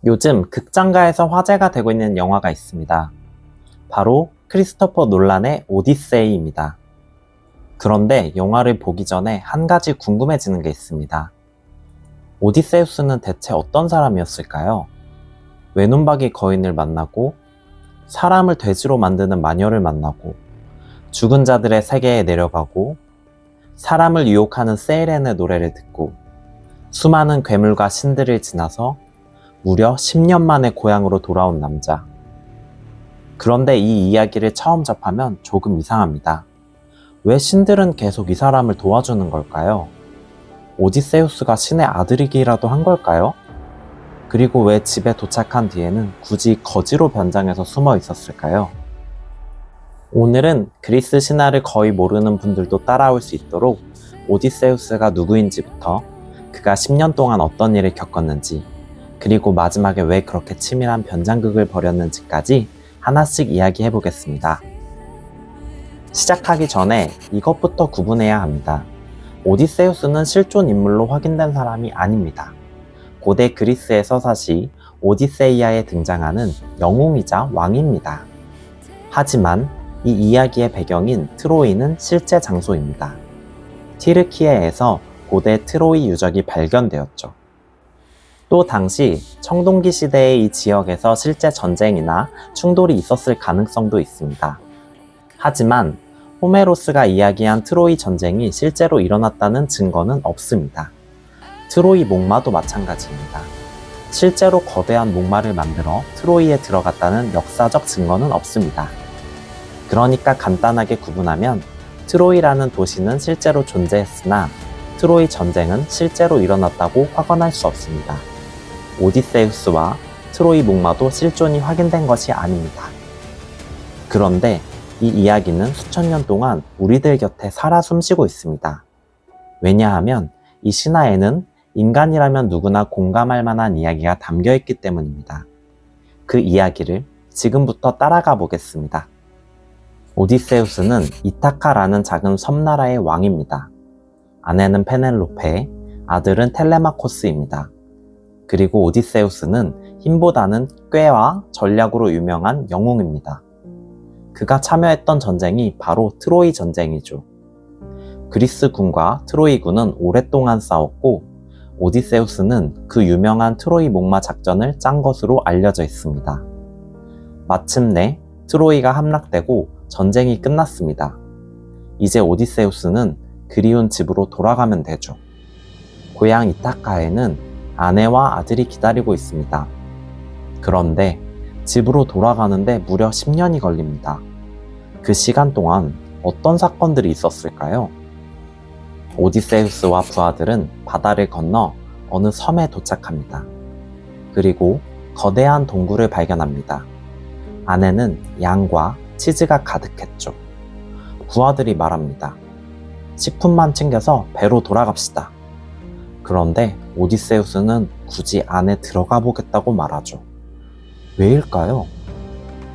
요즘 극장가에서 화제가 되고 있는 영화가 있습니다. 바로 크리스토퍼 놀란의 오디세이입니다. 그런데 영화를 보기 전에 한 가지 궁금해지는 게 있습니다. 오디세우스는 대체 어떤 사람이었을까요? 외눈박이 거인을 만나고 사람을 돼지로 만드는 마녀를 만나고 죽은 자들의 세계에 내려가고 사람을 유혹하는 세이렌의 노래를 듣고 수많은 괴물과 신들을 지나서 무려 10년 만에 고향으로 돌아온 남자. 그런데 이 이야기를 처음 접하면 조금 이상합니다. 왜 신들은 계속 이 사람을 도와주는 걸까요? 오디세우스가 신의 아들이기라도 한 걸까요? 그리고 왜 집에 도착한 뒤에는 굳이 거지로 변장해서 숨어 있었을까요? 오늘은 그리스 신화를 거의 모르는 분들도 따라올 수 있도록 오디세우스가 누구인지부터 그가 10년 동안 어떤 일을 겪었는지, 그리고 마지막에 왜 그렇게 치밀한 변장극을 벌였는지까지 하나씩 이야기해 보겠습니다. 시작하기 전에 이것부터 구분해야 합니다. 오디세우스는 실존 인물로 확인된 사람이 아닙니다. 고대 그리스의 서사시 오디세이아에 등장하는 영웅이자 왕입니다. 하지만 이 이야기의 배경인 트로이는 실제 장소입니다. 티르키에에서 고대 트로이 유적이 발견되었죠. 또 당시 청동기 시대의 이 지역에서 실제 전쟁이나 충돌이 있었을 가능성도 있습니다. 하지만 호메로스가 이야기한 트로이 전쟁이 실제로 일어났다는 증거는 없습니다. 트로이 목마도 마찬가지입니다. 실제로 거대한 목마를 만들어 트로이에 들어갔다는 역사적 증거는 없습니다. 그러니까 간단하게 구분하면 트로이라는 도시는 실제로 존재했으나 트로이 전쟁은 실제로 일어났다고 확언할 수 없습니다. 오디세우스와 트로이 목마도 실존이 확인된 것이 아닙니다. 그런데 이 이야기는 수천 년 동안 우리들 곁에 살아 숨쉬고 있습니다. 왜냐하면 이 신화에는 인간이라면 누구나 공감할 만한 이야기가 담겨있기 때문입니다. 그 이야기를 지금부터 따라가 보겠습니다. 오디세우스는 이타카라는 작은 섬나라의 왕입니다. 아내는 페넬로페, 아들은 텔레마코스입니다. 그리고 오디세우스는 힘보다는 꾀와 전략으로 유명한 영웅입니다. 그가 참여했던 전쟁이 바로 트로이 전쟁이죠. 그리스 군과 트로이 군은 오랫동안 싸웠고 오디세우스는 그 유명한 트로이 목마 작전을 짠 것으로 알려져 있습니다. 마침내 트로이가 함락되고 전쟁이 끝났습니다. 이제 오디세우스는 그리운 집으로 돌아가면 되죠. 고향 이타카에는 아내와 아들이 기다리고 있습니다. 그런데 집으로 돌아가는데 무려 10년이 걸립니다. 그 시간 동안 어떤 사건들이 있었을까요? 오디세우스와 부하들은 바다를 건너 어느 섬에 도착합니다. 그리고 거대한 동굴을 발견합니다. 안에는 양과 치즈가 가득했죠. 부하들이 말합니다. 식품만 챙겨서 배로 돌아갑시다. 그런데 오디세우스는 굳이 안에 들어가 보겠다고 말하죠. 왜일까요?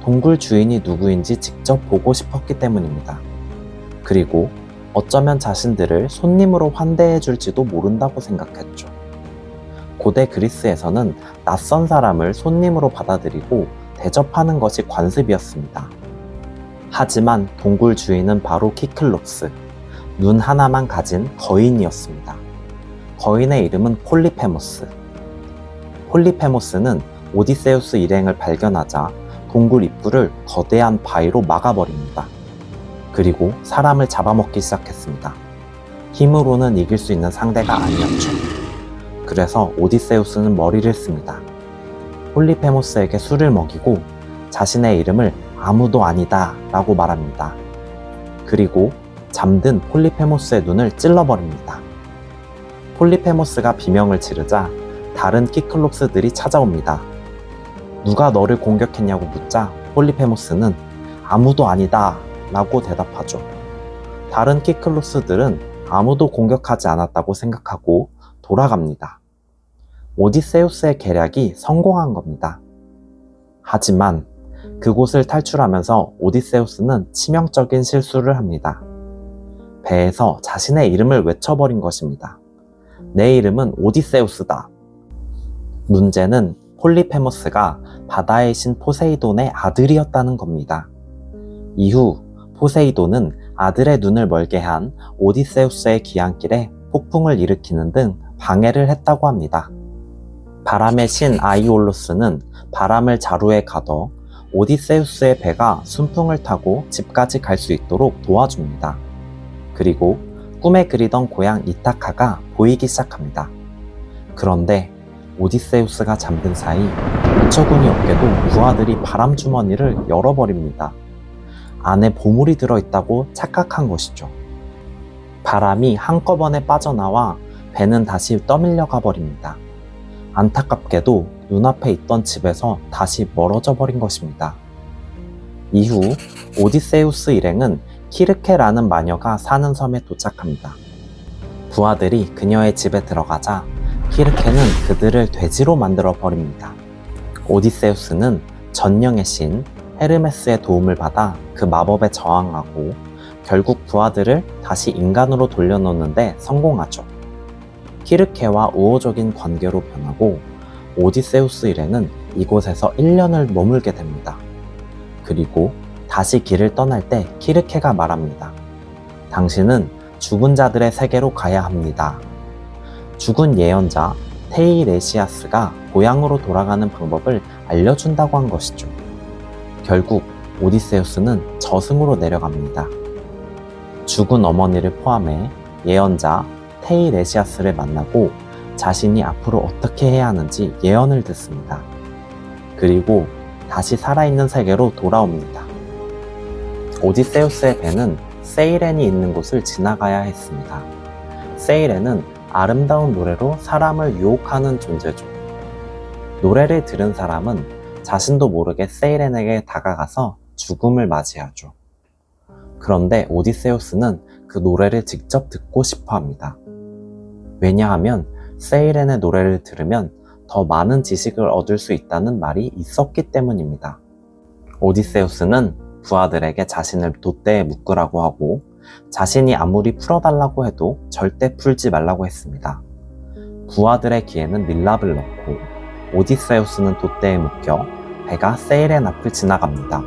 동굴 주인이 누구인지 직접 보고 싶었기 때문입니다. 그리고 어쩌면 자신들을 손님으로 환대해 줄지도 모른다고 생각했죠. 고대 그리스에서는 낯선 사람을 손님으로 받아들이고 대접하는 것이 관습이었습니다. 하지만 동굴 주인은 바로 키클롭스, 눈 하나만 가진 거인이었습니다. 거인의 이름은 폴리페모스. 폴리페모스는 오디세우스 일행을 발견하자 동굴 입구를 거대한 바위로 막아버립니다. 그리고 사람을 잡아먹기 시작했습니다. 힘으로는 이길 수 있는 상대가 아니었죠. 그래서 오디세우스는 머리를 씁니다. 폴리페모스에게 술을 먹이고 자신의 이름을 아무도 아니다 라고 말합니다. 그리고 잠든 폴리페모스의 눈을 찔러버립니다. 폴리페모스가 비명을 지르자 다른 키클롭스들이 찾아옵니다. 누가 너를 공격했냐고 묻자 폴리페모스는 아무도 아니다 라고 대답하죠. 다른 키클롭스들은 아무도 공격하지 않았다고 생각하고 돌아갑니다. 오디세우스의 계략이 성공한 겁니다. 하지만 그곳을 탈출하면서 오디세우스는 치명적인 실수를 합니다. 배에서 자신의 이름을 외쳐버린 것입니다. 내 이름은 오디세우스다. 문제는 폴리페모스가 바다의 신 포세이돈의 아들이었다는 겁니다. 이후 포세이돈은 아들의 눈을 멀게 한 오디세우스의 귀향길에 폭풍을 일으키는 등 방해를 했다고 합니다. 바람의 신 아이올로스는 바람을 자루에 가둬 오디세우스의 배가 순풍을 타고 집까지 갈 수 있도록 도와줍니다. 그리고 꿈에 그리던 고향 이타카가 보이기 시작합니다. 그런데 오디세우스가 잠든 사이 어처구니 없게도 부하들이 바람 주머니를 열어버립니다. 안에 보물이 들어있다고 착각한 것이죠. 바람이 한꺼번에 빠져나와 배는 다시 떠밀려 가버립니다. 안타깝게도 눈앞에 있던 집에서 다시 멀어져 버린 것입니다. 이후 오디세우스 일행은 키르케라는 마녀가 사는 섬에 도착합니다. 부하들이 그녀의 집에 들어가자 키르케는 그들을 돼지로 만들어 버립니다. 오디세우스는 전령의 신 헤르메스의 도움을 받아 그 마법에 저항하고 결국 부하들을 다시 인간으로 돌려놓는데 성공하죠. 키르케와 우호적인 관계로 변하고 오디세우스 일행은 이곳에서 1년을 머물게 됩니다. 그리고 다시 길을 떠날 때 키르케가 말합니다. 당신은 죽은 자들의 세계로 가야 합니다. 죽은 예언자 테이레시아스가 고향으로 돌아가는 방법을 알려준다고 한 것이죠. 결국 오디세우스는 저승으로 내려갑니다. 죽은 어머니를 포함해 예언자 테이레시아스를 만나고 자신이 앞으로 어떻게 해야 하는지 예언을 듣습니다. 그리고 다시 살아있는 세계로 돌아옵니다. 오디세우스의 배는 세이렌이 있는 곳을 지나가야 했습니다. 세이렌은 아름다운 노래로 사람을 유혹하는 존재죠. 노래를 들은 사람은 자신도 모르게 세이렌에게 다가가서 죽음을 맞이하죠. 그런데 오디세우스는 그 노래를 직접 듣고 싶어 합니다. 왜냐하면 세이렌의 노래를 들으면 더 많은 지식을 얻을 수 있다는 말이 있었기 때문입니다. 오디세우스는 부하들에게 자신을 돛대에 묶으라고 하고 자신이 아무리 풀어달라고 해도 절대 풀지 말라고 했습니다. 부하들의 귀에는 밀랍을 넣고 오디세우스는 돛대에 묶여 배가 세이렌 앞을 지나갑니다.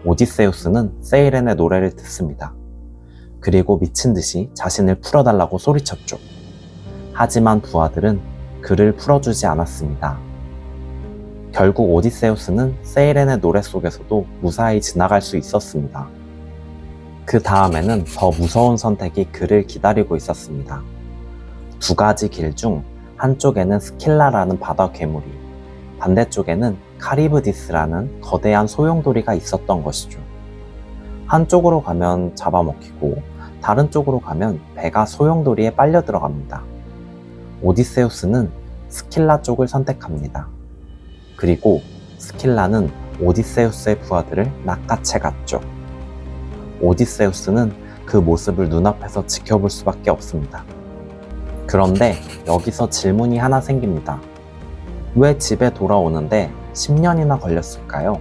오디세우스는 세이렌의 노래를 듣습니다. 그리고 미친 듯이 자신을 풀어달라고 소리쳤죠. 하지만 부하들은 그를 풀어주지 않았습니다. 결국 오디세우스는 세이렌의 노래 속에서도 무사히 지나갈 수 있었습니다. 그 다음에는 더 무서운 선택이 그를 기다리고 있었습니다. 두 가지 길 중 한쪽에는 스킬라라는 바다 괴물이, 반대쪽에는 카리브디스라는 거대한 소용돌이가 있었던 것이죠. 한쪽으로 가면 잡아먹히고 다른 쪽으로 가면 배가 소용돌이에 빨려 들어갑니다. 오디세우스는 스킬라 쪽을 선택합니다. 그리고 스킬라는 오디세우스의 부하들을 낚아채 갔죠. 오디세우스는 그 모습을 눈앞에서 지켜볼 수밖에 없습니다. 그런데 여기서 질문이 하나 생깁니다. 왜 집에 돌아오는데 10년이나 걸렸을까요?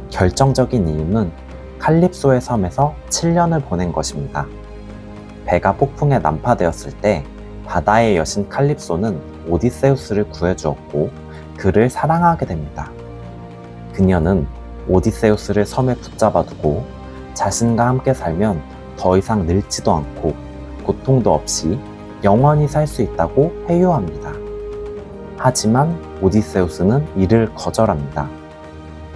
결정적인 이유는 칼립소의 섬에서 7년을 보낸 것입니다. 배가 폭풍에 난파되었을 때 바다의 여신 칼립소는 오디세우스를 구해주었고 그를 사랑하게 됩니다. 그녀는 오디세우스를 섬에 붙잡아두고 자신과 함께 살면 더 이상 늙지도 않고 고통도 없이 영원히 살 수 있다고 회유합니다. 하지만 오디세우스는 이를 거절합니다.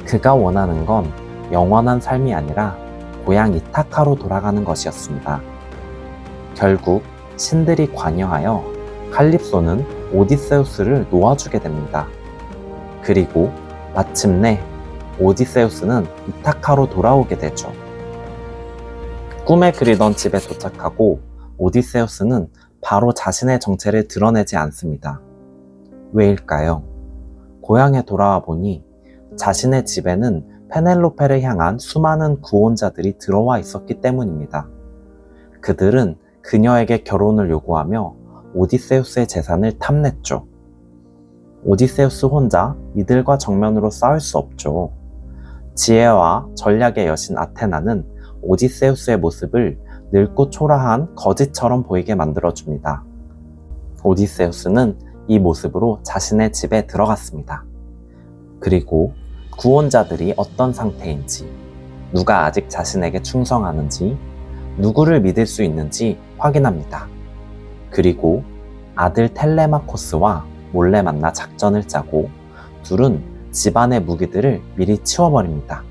그가 원하는 건 영원한 삶이 아니라 고향 이타카로 돌아가는 것이었습니다. 결국 신들이 관여하여 칼립소는 오디세우스를 놓아주게 됩니다. 그리고 마침내 오디세우스는 이타카로 돌아오게 되죠. 꿈에 그리던 집에 도착하고 오디세우스는 바로 자신의 정체를 드러내지 않습니다. 왜일까요? 고향에 돌아와 보니 자신의 집에는 페넬로페를 향한 수많은 구원자들이 들어와 있었기 때문입니다. 그들은 그녀에게 결혼을 요구하며 오디세우스의 재산을 탐냈죠. 오디세우스 혼자 이들과 정면으로 싸울 수 없죠. 지혜와 전략의 여신 아테나는 오디세우스의 모습을 늙고 초라한 거지처럼 보이게 만들어줍니다. 오디세우스는 이 모습으로 자신의 집에 들어갔습니다. 그리고 구원자들이 어떤 상태인지, 누가 아직 자신에게 충성하는지, 누구를 믿을 수 있는지 확인합니다. 그리고 아들 텔레마코스와 몰래 만나 작전을 짜고 둘은 집안의 무기들을 미리 치워버립니다.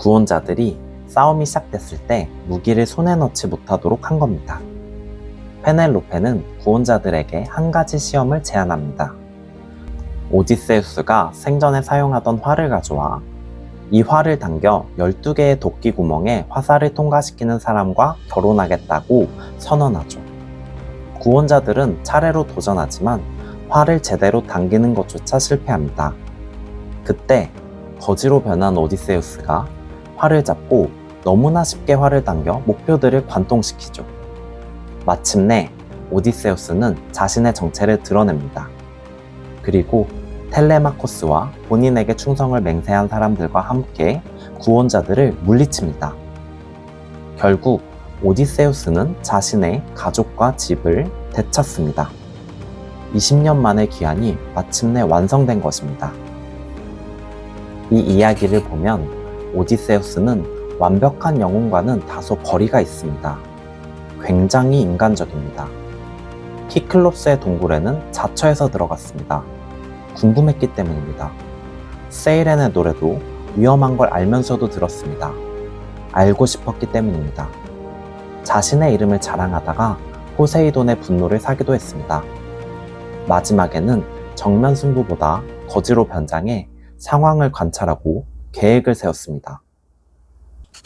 구원자들이 싸움이 시작됐을 때 무기를 손에 넣지 못하도록 한 겁니다. 페넬로페는 구원자들에게 한 가지 시험을 제안합니다. 오디세우스가 생전에 사용하던 활을 가져와 이 활을 당겨 12개의 도끼 구멍에 화살을 통과시키는 사람과 결혼하겠다고 선언하죠. 구원자들은 차례로 도전하지만 활을 제대로 당기는 것조차 실패합니다. 그때 거지로 변한 오디세우스가 활을 잡고 너무나 쉽게 활을 당겨 목표들을 관통시키죠. 마침내 오디세우스는 자신의 정체를 드러냅니다. 그리고 텔레마코스와 본인에게 충성을 맹세한 사람들과 함께 구원자들을 물리칩니다. 결국 오디세우스는 자신의 가족과 집을 되찾습니다. 20년 만의 귀환이 마침내 완성된 것입니다. 이 이야기를 보면 오디세우스는 완벽한 영혼과는 다소 거리가 있습니다. 굉장히 인간적입니다. 키클롭스의 동굴에는 자처해서 들어갔습니다. 궁금했기 때문입니다. 세이렌의 노래도 위험한 걸 알면서도 들었습니다. 알고 싶었기 때문입니다. 자신의 이름을 자랑하다가 포세이돈의 분노를 사기도 했습니다. 마지막에는 정면 승부보다 거지로 변장해 상황을 관찰하고 계획을 세웠습니다.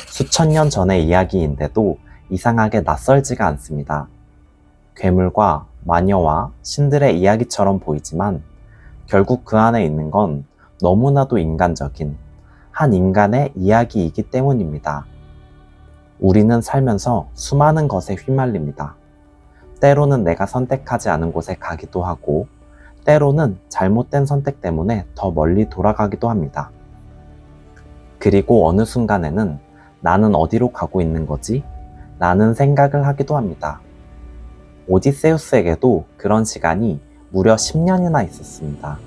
수천 년 전의 이야기인데도 이상하게 낯설지가 않습니다. 괴물과 마녀와 신들의 이야기처럼 보이지만 결국 그 안에 있는 건 너무나도 인간적인 한 인간의 이야기이기 때문입니다. 우리는 살면서 수많은 것에 휘말립니다. 때로는 내가 선택하지 않은 곳에 가기도 하고 때로는 잘못된 선택 때문에 더 멀리 돌아가기도 합니다. 그리고 어느 순간에는 나는 어디로 가고 있는 거지? 라는 생각을 하기도 합니다. 오디세우스에게도 그런 시간이 무려 10년이나 있었습니다.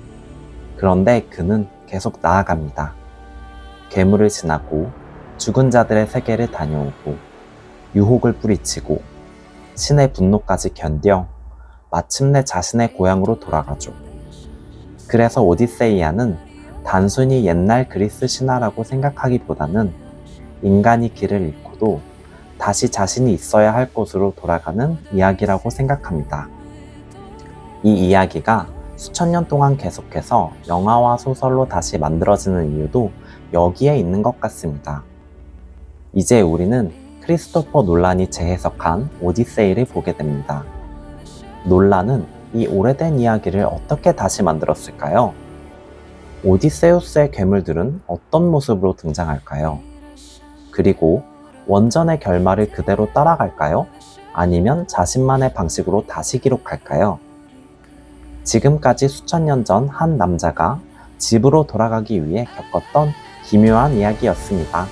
그런데 그는 계속 나아갑니다. 괴물을 지나고 죽은 자들의 세계를 다녀오고 유혹을 뿌리치고 신의 분노까지 견뎌 마침내 자신의 고향으로 돌아가죠. 그래서 오디세이아는 단순히 옛날 그리스 신화라고 생각하기보다는 인간이 길을 잃고도 다시 자신이 있어야 할 곳으로 돌아가는 이야기라고 생각합니다. 이 이야기가 수천 년 동안 계속해서 영화와 소설로 다시 만들어지는 이유도 여기에 있는 것 같습니다. 이제 우리는 크리스토퍼 놀란이 재해석한 오디세이를 보게 됩니다. 놀란은 이 오래된 이야기를 어떻게 다시 만들었을까요? 오디세우스의 괴물들은 어떤 모습으로 등장할까요? 그리고 원전의 결말을 그대로 따라갈까요? 아니면 자신만의 방식으로 다시 기록할까요? 지금까지 수천 년 전 한 남자가 집으로 돌아가기 위해 겪었던 기묘한 이야기였습니다.